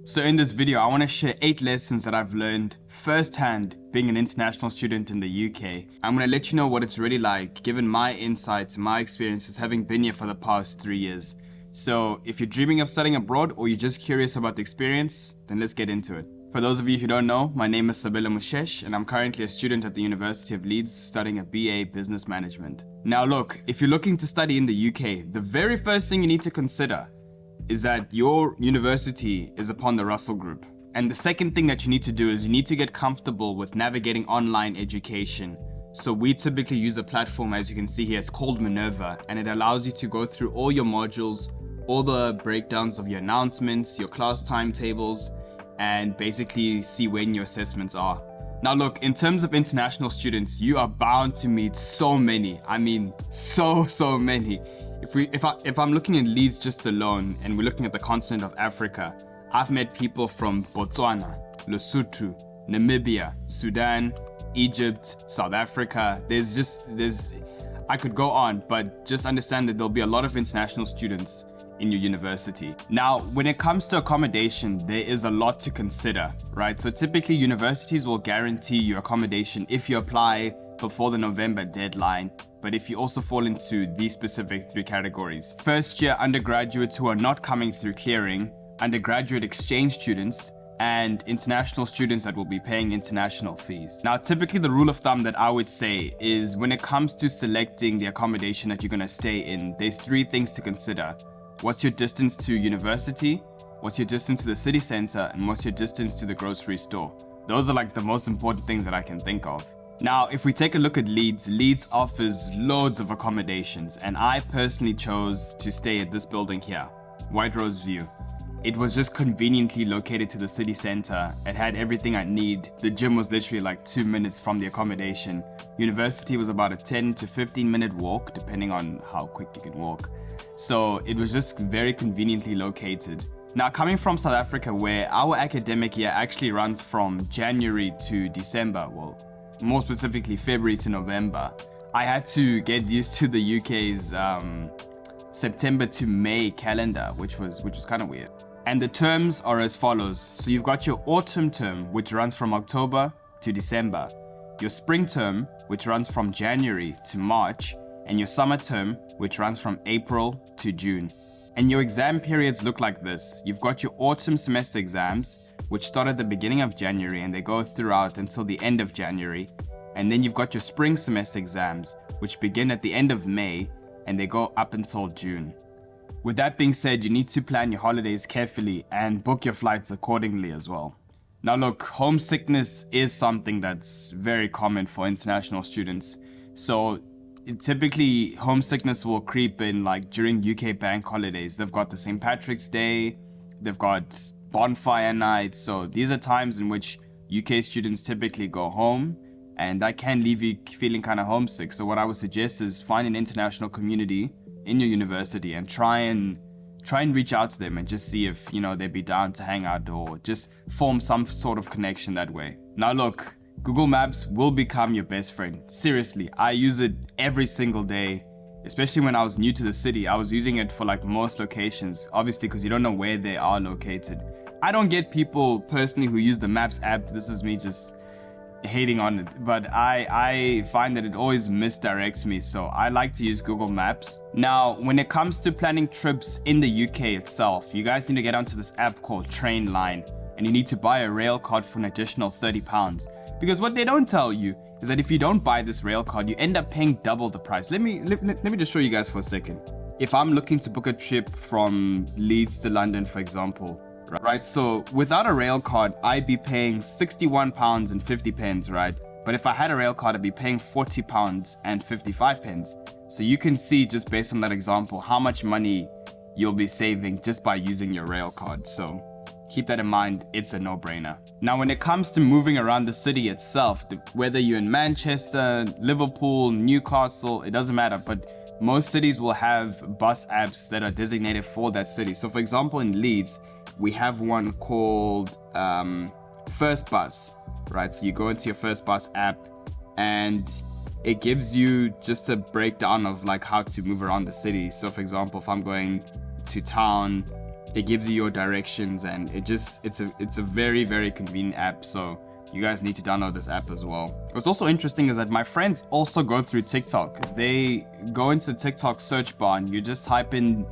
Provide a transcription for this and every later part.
So in this video, I want to share 8 lessons that I've learned firsthand being an international student in the UK. I'm going to let you know what it's really like, given my insights and my experiences having been here for the past 3 years. So if you're dreaming of studying abroad or you're just curious about the experience, then let's get into it. For those of you who don't know, my name is Sabela Mushesh and I'm currently a student at the University of Leeds studying a BA Business Management. Now look, if you're looking to study in the UK, the very first thing you need to consider is that your university is upon the Russell Group. And the second thing that you need to do is you need to get comfortable with navigating online education. So we typically use a platform, as you can see here, it's called Minerva, and it allows you to go through all your modules, all the breakdowns of your announcements, your class timetables, and basically see when your assessments are. Now look, in terms of international students, you are bound to meet so many. I mean, so many. If I'm looking in Leeds just alone, and we're looking at the continent of Africa, I've met people from Botswana, Lesotho, Namibia, Sudan, Egypt, South Africa. I could go on, but just understand that there'll be a lot of international students in your university. Now, when it comes to accommodation, there is a lot to consider, right? So typically universities will guarantee your accommodation if you apply before the November deadline, but if you also fall into these specific 3 categories. First year undergraduates who are not coming through clearing, undergraduate exchange students, and international students that will be paying international fees. Now, typically the rule of thumb that I would say is when it comes to selecting the accommodation that you're gonna stay in, there's 3 things to consider. What's your distance to university? What's your distance to the city center? And what's your distance to the grocery store? Those are like the most important things that I can think of. Now, if we take a look at Leeds, Leeds offers loads of accommodations, and I personally chose to stay at this building here, White Rose View. It was just conveniently located to the city center. It had everything I need. The gym was literally like 2 minutes from the accommodation. University was about a 10 to 15 minute walk, depending on how quick you can walk. So it was just very conveniently located. Now, coming from South Africa, where our academic year actually runs from January to December, well, more specifically February to November, I had to get used to the UK's September to May calendar, which was kind of weird. And the terms are as follows. So you've got your autumn term, which runs from October to December, your spring term, which runs from January to March, and your summer term, which runs from April to June. And your exam periods look like this. You've got your autumn semester exams, which start at the beginning of January and they go throughout until the end of January. And then you've got your spring semester exams, which begin at the end of May and they go up until June. With that being said, you need to plan your holidays carefully and book your flights accordingly as well. Now look, homesickness is something that's very common for international students. So typically homesickness will creep in like during UK bank holidays. They've got the St. Patrick's Day, they've got bonfire nights. So these are times in which UK students typically go home, and that can leave you feeling kind of homesick. So what I would suggest is find an international community in your university and try and reach out to them and just see if, they'd be down to hang out or just form some sort of connection that way. Now look, Google Maps will become your best friend. Seriously, I use it every single day, especially when I was new to the city. I was using it for like most locations, obviously because you don't know where they are located. I don't get people personally who use the Maps app. This is me just hating on it, but I find that it always misdirects me, so I like to use Google Maps. Now, when it comes to planning trips in the UK itself, you guys need to get onto this app called Trainline, and you need to buy a rail card for an additional £30. Because what they don't tell you is that if you don't buy this rail card, you end up paying double the price. Let me just show you guys for a second. If I'm looking to book a trip from Leeds to London, for example, right? So without a rail card, I'd be paying £61.50, right? But if I had a rail card, I'd be paying £40.55. So you can see just based on that example, how much money you'll be saving just by using your rail card. So keep that in mind, it's a no-brainer. Now, when it comes to moving around the city itself, whether you're in Manchester, Liverpool, Newcastle, it doesn't matter, but most cities will have bus apps that are designated for that city. So for example, in Leeds, we have one called First Bus, right? So you go into your First Bus app and it gives you just a breakdown of like how to move around the city. So for example, if I'm going to town It gives you your directions, and it's a very, very convenient app. So you guys need to download this app as well. What's also interesting is that my friends also go through TikTok. They go into the TikTok search bar and you just type in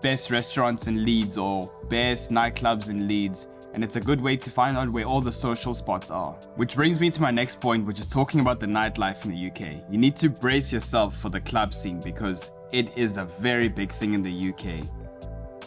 best restaurants in Leeds or best nightclubs in Leeds, and it's a good way to find out where all the social spots are. Which brings me to my next point, which is talking about the nightlife in the UK. You need to brace yourself for the club scene because it is a very big thing in the UK.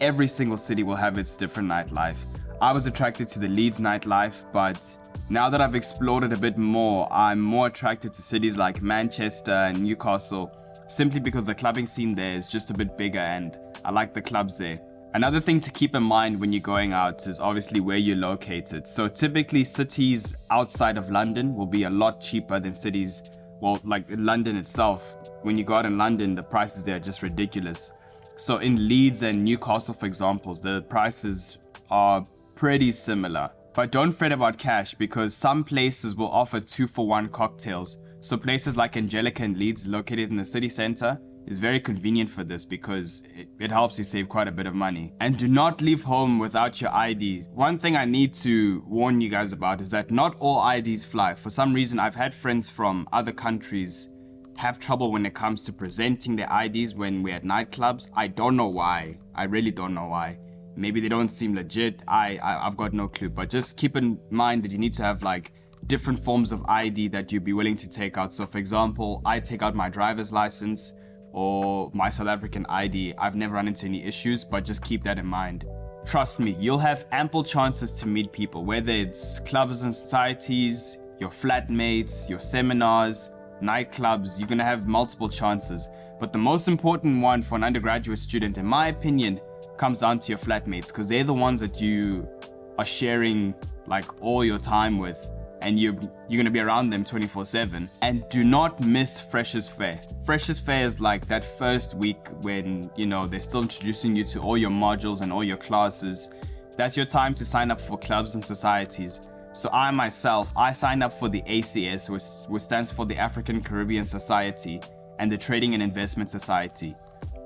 Every single city will have its different nightlife. I was attracted to the Leeds nightlife, but now that I've explored it a bit more, I'm more attracted to cities like Manchester and Newcastle, simply because the clubbing scene there is just a bit bigger and I like the clubs there. Another thing to keep in mind when you're going out is obviously where you're located. So typically cities outside of London will be a lot cheaper than cities, well, like London itself. When you go out in London, the prices there are just ridiculous. So in Leeds and Newcastle, for example, the prices are pretty similar. But don't fret about cash because some places will offer 2-for-1 cocktails. So places like Angelica in Leeds, located in the city centre, is very convenient for this because it helps you save quite a bit of money. And do not leave home without your IDs. One thing I need to warn you guys about is that not all IDs fly. For some reason, I've had friends from other countries have trouble when it comes to presenting their IDs when we're at nightclubs. I don't know why. I really don't know why. Maybe they don't seem legit. I've got no clue. But just keep in mind that you need to have like different forms of ID that you'd be willing to take out. So for example, I take out my driver's license or my South African ID. I've never run into any issues, but just keep that in mind. Trust me, you'll have ample chances to meet people, whether it's clubs and societies, your flatmates, your seminars, nightclubs. You're gonna have multiple chances. But the most important one for an undergraduate student, in my opinion, comes down to your flatmates, because they're the ones that you are sharing like all your time with, and you're gonna be around them 24/7. And do not miss Freshers Fair. Freshers Fair is like that first week when, you know, they're still introducing you to all your modules and all your classes. That's your time to sign up for clubs and societies. So I signed up for the ACS, which stands for the African Caribbean Society, and the Trading and Investment Society.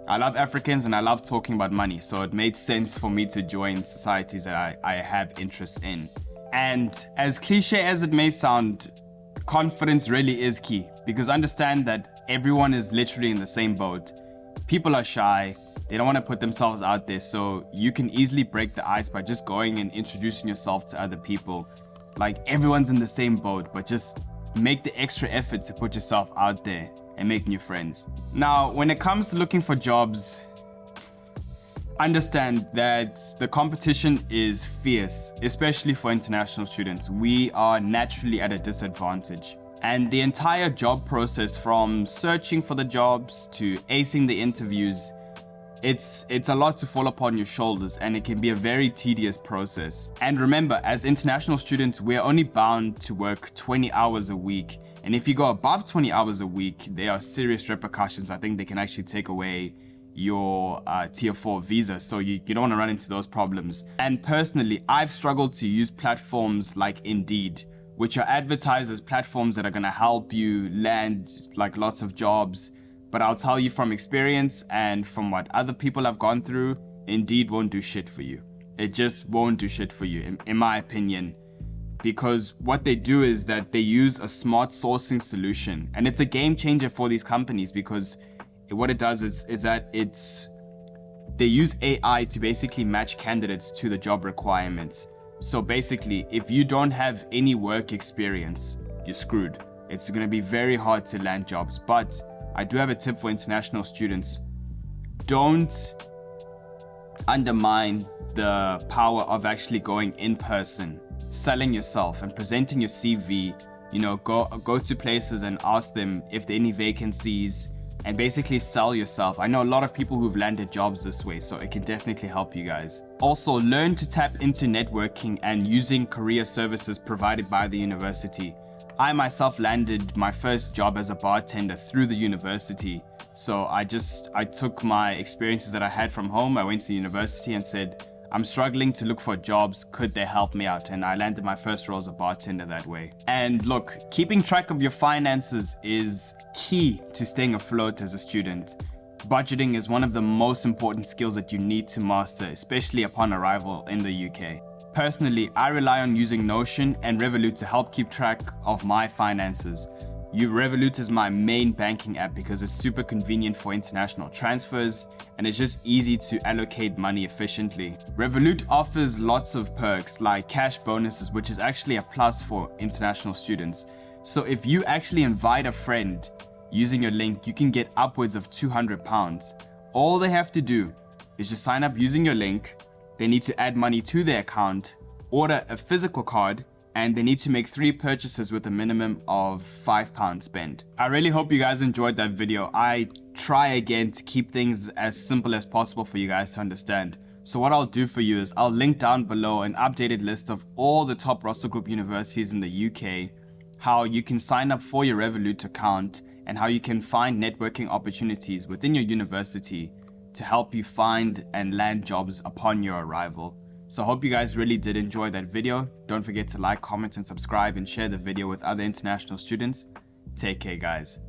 I love Africans and I love talking about money, so it made sense for me to join societies that I have interest in. And as cliche as it may sound, confidence really is key, because understand that everyone is literally in the same boat. People are shy, they don't want to put themselves out there, so you can easily break the ice by just going and introducing yourself to other people. Like, everyone's in the same boat, but just make the extra effort to put yourself out there and make new friends. Now, when it comes to looking for jobs, understand that the competition is fierce, especially for international students. We are naturally at a disadvantage. And the entire job process, from searching for the jobs to acing the interviews, it's a lot to fall upon your shoulders, and it can be a very tedious process. And remember, as international students, we're only bound to work 20 hours a week. And if you go above 20 hours a week, there are serious repercussions. I think they can actually take away your tier 4 visa, so you don't want to run into those problems. And personally, I've struggled to use platforms like Indeed, which are advertised as platforms that are going to help you land like lots of jobs. But I'll tell you from experience and from what other people have gone through, Indeed won't do shit for you. It just won't do shit for you, in my opinion. Because what they do is that they use a smart sourcing solution, and it's a game changer for these companies, because what it does is that they use AI to basically match candidates to the job requirements. So basically, if you don't have any work experience, you're screwed. It's going to be very hard to land jobs. But I do have a tip for international students. Don't undermine the power of actually going in person, selling yourself and presenting your CV. You know, go to places and ask them if there are any vacancies, and basically sell yourself. I know a lot of people who've landed jobs this way, so it can definitely help you guys. Also, learn to tap into networking and using career services provided by the university. I myself landed my first job as a bartender through the university. So I took my experiences that I had from home, I went to the university and said, I'm struggling to look for jobs, could they help me out? And I landed my first role as a bartender that way. And look, keeping track of your finances is key to staying afloat as a student. Budgeting is one of the most important skills that you need to master, especially upon arrival in the UK. Personally, I rely on using Notion and Revolut to help keep track of my finances. Revolut is my main banking app because it's super convenient for international transfers and it's just easy to allocate money efficiently. Revolut offers lots of perks like cash bonuses, which is actually a plus for international students. So if you actually invite a friend using your link, you can get upwards of £200. All they have to do is just sign up using your link. They need to add money to their account, order a physical card, and they need to make 3 purchases with a minimum of £5 spent. I really hope you guys enjoyed that video. I try again to keep things as simple as possible for you guys to understand. So what I'll do for you is I'll link down below an updated list of all the top Russell Group universities in the UK, how you can sign up for your Revolut account, and how you can find networking opportunities within your university to help you find and land jobs upon your arrival. So I hope you guys really did enjoy that video. Don't forget to like, comment, and subscribe and share the video with other international students. Take care, guys.